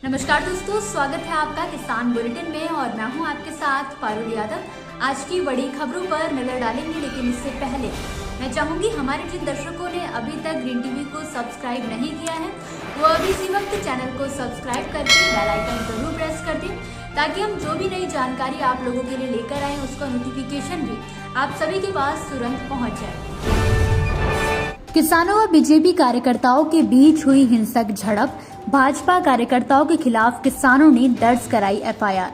नमस्कार दोस्तों, स्वागत है आपका किसान बुलेटिन में और मैं हूं आपके साथ पारुल यादव। आज की बड़ी खबरों पर नजर डालेंगे, लेकिन इससे पहले मैं चाहूंगी हमारे जिन दर्शकों ने अभी तक ग्रीन टीवी को सब्सक्राइब नहीं किया है वो अभी इसी वक्त चैनल को सब्सक्राइब करके बेल आइकन जरूर प्रेस कर दें, ताकि हम जो भी नई जानकारी आप लोगों के लिए लेकर आए उसका नोटिफिकेशन भी आप सभी के पास तुरंत पहुँच जाए। किसानों व बीजेपी कार्यकर्ताओं के बीच हुई हिंसक झड़प, भाजपा कार्यकर्ताओं के खिलाफ किसानों ने दर्ज कराई एफआईआर।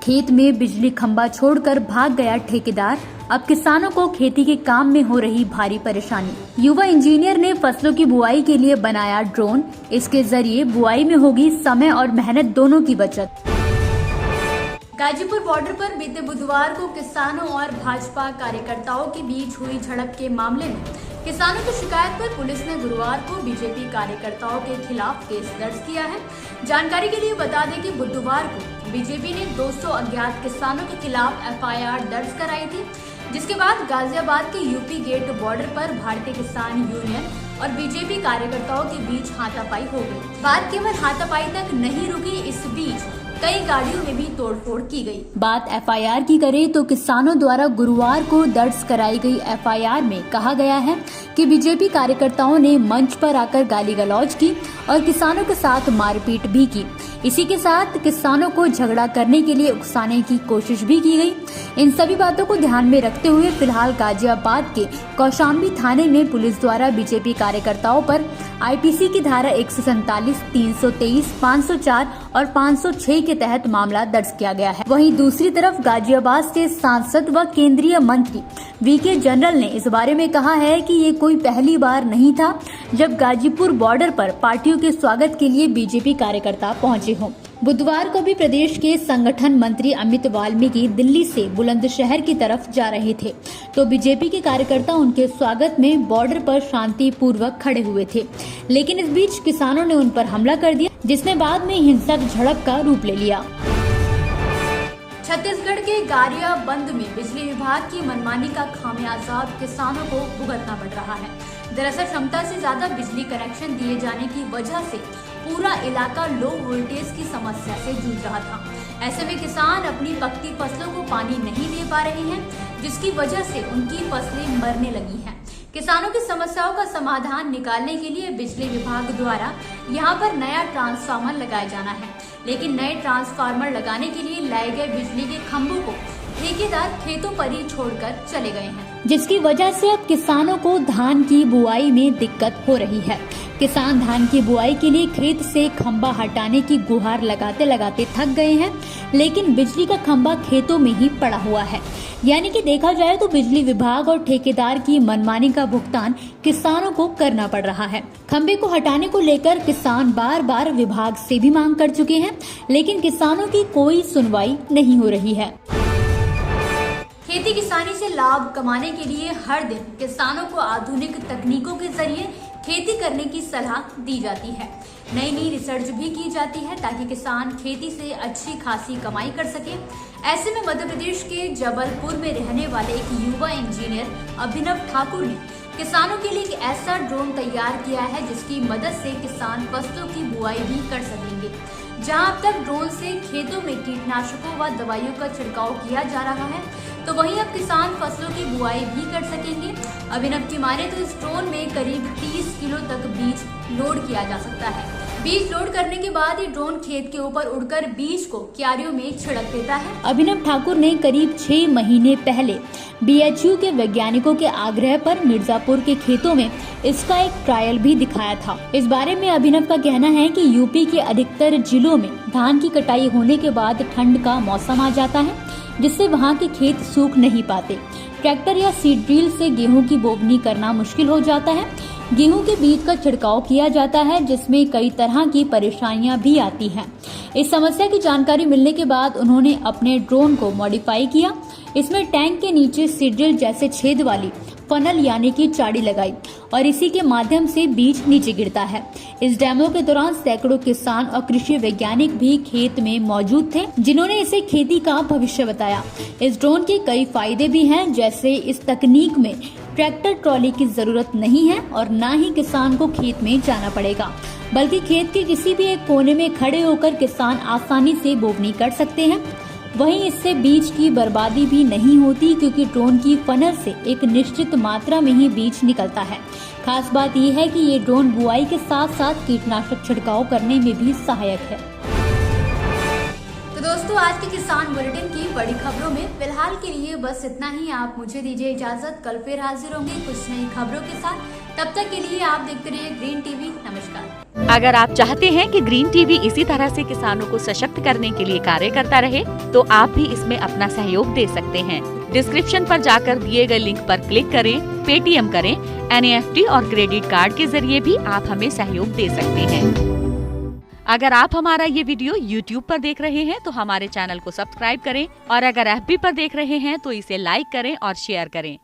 खेत में बिजली खंभा छोड़कर भाग गया ठेकेदार, अब किसानों को खेती के काम में हो रही भारी परेशानी। युवा इंजीनियर ने फसलों की बुआई के लिए बनाया ड्रोन, इसके जरिए बुआई में होगी समय और मेहनत दोनों की बचत। गाजीपुर बॉर्डर पर बीते बुधवार को किसानों और भाजपा कार्यकर्ताओं के बीच हुई झड़प के मामले में किसानों की शिकायत पर पुलिस ने गुरुवार को बीजेपी कार्यकर्ताओं के खिलाफ केस दर्ज किया है। जानकारी के लिए बता दें कि बुधवार को बीजेपी ने 200 अज्ञात किसानों के खिलाफ एफआईआर दर्ज कराई थी, जिसके बाद गाजियाबाद के यूपी गेट बॉर्डर पर भारतीय किसान यूनियन और बीजेपी कार्यकर्ताओं के बीच हाथापाई हो गई। बात केवल हाथापाई तक नहीं रुकी, इस बीच कई गाड़ियों में भी तोड़फोड़ की गई। बात एफआईआर की करें तो किसानों द्वारा गुरुवार को दर्ज कराई गई एफआईआर में कहा गया है कि बीजेपी कार्यकर्ताओं ने मंच पर आकर गाली गलौज की और किसानों के साथ मारपीट भी की। इसी के साथ किसानों को झगड़ा करने के लिए उकसाने की कोशिश भी की गई। इन सभी बातों को ध्यान में रखते हुए फिलहाल गाजियाबाद के कौशाम्बी थाने में पुलिस द्वारा बीजेपी कार्यकर्ताओं पर आईपीसी की धारा 147, 323, 504 और 506 के तहत मामला दर्ज किया गया है। वहीं दूसरी तरफ गाजियाबाद से सांसद व केंद्रीय मंत्री वीके जनरल ने इस बारे में कहा है कि ये कोई पहली बार नहीं था जब गाजीपुर बॉर्डर पर पार्टियों के स्वागत के लिए बीजेपी कार्यकर्ता पहुंचे हों। बुधवार को भी प्रदेश के संगठन मंत्री अमित वाल्मीकि दिल्ली से बुलंदशहर की तरफ जा रहे थे, तो बीजेपी के कार्यकर्ता उनके स्वागत में बॉर्डर पर शांतिपूर्वक खड़े हुए थे, लेकिन इस बीच किसानों ने उन पर हमला कर दिया, जिसने बाद में हिंसक झड़प का रूप ले लिया। छत्तीसगढ़ के गरियाबंद में बिजली विभाग की मनमानी का खामियाजा किसानों को भुगतना पड़ रहा है। दरअसल क्षमता से ज्यादा बिजली कनेक्शन दिए जाने की वजह से पूरा इलाका लो वोल्टेज की समस्या से जूझ रहा था। ऐसे में किसान अपनी पकती फसलों को पानी नहीं दे पा रहे हैं, जिसकी वजह से उनकी फसलें मरने लगी हैं। किसानों की समस्याओं का समाधान निकालने के लिए बिजली विभाग द्वारा यहां पर नया ट्रांसफार्मर लगाया जाना है, लेकिन नए ट्रांसफार्मर लगाने के लिए लाए गए बिजली के खंभों को ठेकेदार खेतों पर ही छोड़कर चले गए हैं, जिसकी वजह से अब किसानों को धान की बुआई में दिक्कत हो रही है। किसान धान की बुआई के लिए खेत से खंभा हटाने की गुहार लगाते लगाते थक गए हैं, लेकिन बिजली का खंभा खेतों में ही पड़ा हुआ है। यानी कि देखा जाए तो बिजली विभाग और ठेकेदार की मनमानी का भुगतान किसानों को करना पड़ रहा है। खंभे को हटाने को लेकर किसान बार बार विभाग से भी मांग कर चुके हैं, लेकिन किसानों की कोई सुनवाई नहीं हो रही है। खेती किसानी से लाभ कमाने के लिए हर दिन किसानों को आधुनिक तकनीकों के जरिए खेती करने की सलाह दी जाती है। नई रिसर्च भी की जाती है ताकि किसान खेती से अच्छी खासी कमाई कर सके। ऐसे में मध्य प्रदेश के जबलपुर में रहने वाले एक युवा इंजीनियर अभिनव ठाकुर ने किसानों के लिए एक ऐसा ड्रोन तैयार किया है जिसकी मदद से किसान फसलों की बुआई भी कर सकेंगे। जहां अब तक ड्रोन से खेतों में कीटनाशकों व दवाइयों का छिड़काव किया जा रहा है, तो वहीं अब किसान फसलों की बुआई भी कर सकेंगे। अभिनव की माने तो इस ड्रोन में करीब 30 किलो तक बीज लोड किया जा सकता है। बीज लोड करने के बाद ये ड्रोन खेत के ऊपर उड़कर बीज को क्यारियों में छिड़क देता है। अभिनव ठाकुर ने करीब 6 महीने पहले बीएचयू के वैज्ञानिकों के आग्रह पर मिर्जापुर के खेतों में इसका एक ट्रायल भी दिखाया था। इस बारे में अभिनव का कहना है कि यूपी के अधिकतर जिलों में धान की कटाई होने के बाद ठंड का मौसम आ जाता है, जिससे वहां के खेत सूख नहीं पाते। ट्रैक्टर या सीड ड्रिल से गेहूं की बोवनी करना मुश्किल हो जाता है। गेहूं के बीज का छिड़काव किया जाता है, जिसमें कई तरह की परेशानियां भी आती हैं। इस समस्या की जानकारी मिलने के बाद उन्होंने अपने ड्रोन को मॉडिफाई किया। इसमें टैंक के नीचे सीड ड्रिल जैसे छेद वाली फनल यानी कि चाड़ी लगाई और इसी के माध्यम से बीज नीचे गिरता है। इस डेमो के दौरान सैकड़ों किसान और कृषि वैज्ञानिक भी खेत में मौजूद थे, जिन्होंने इसे खेती का भविष्य बताया। इस ड्रोन के कई फायदे भी हैं, जैसे इस तकनीक में ट्रैक्टर ट्रॉली की जरूरत नहीं है और न ही किसान को खेत में जाना पड़ेगा, बल्कि खेत के किसी भी एक कोने में खड़े होकर किसान आसानी से बोवनी कर सकते हैं। वहीं इससे बीज की बर्बादी भी नहीं होती, क्योंकि ड्रोन की फनल से एक निश्चित मात्रा में ही बीज निकलता है। खास बात यह है कि ये ड्रोन बुआई के साथ साथ कीटनाशक छिड़काव करने में भी सहायक है। तो दोस्तों, आज के किसान बुलेटिन की बड़ी खबरों में फिलहाल के लिए बस इतना ही। आप मुझे दीजिए इजाजत, कल फिर हाजिर होंगे कुछ नई खबरों के साथ। तब तक के लिए आप देखते रहिए ग्रीन टीवी। नमस्कार। अगर आप चाहते हैं कि ग्रीन टीवी इसी तरह से किसानों को सशक्त करने के लिए कार्य करता रहे, तो आप भी इसमें अपना सहयोग दे सकते हैं। डिस्क्रिप्शन पर जाकर दिए गए लिंक पर क्लिक करें, पेटीएम करें, NEFT और क्रेडिट कार्ड के जरिए भी आप हमें सहयोग दे सकते हैं। अगर आप हमारा ये वीडियो YouTube पर देख रहे हैं तो हमारे चैनल को सब्सक्राइब करें, और अगर FB पर देख रहे हैं तो इसे लाइक करें और शेयर करें।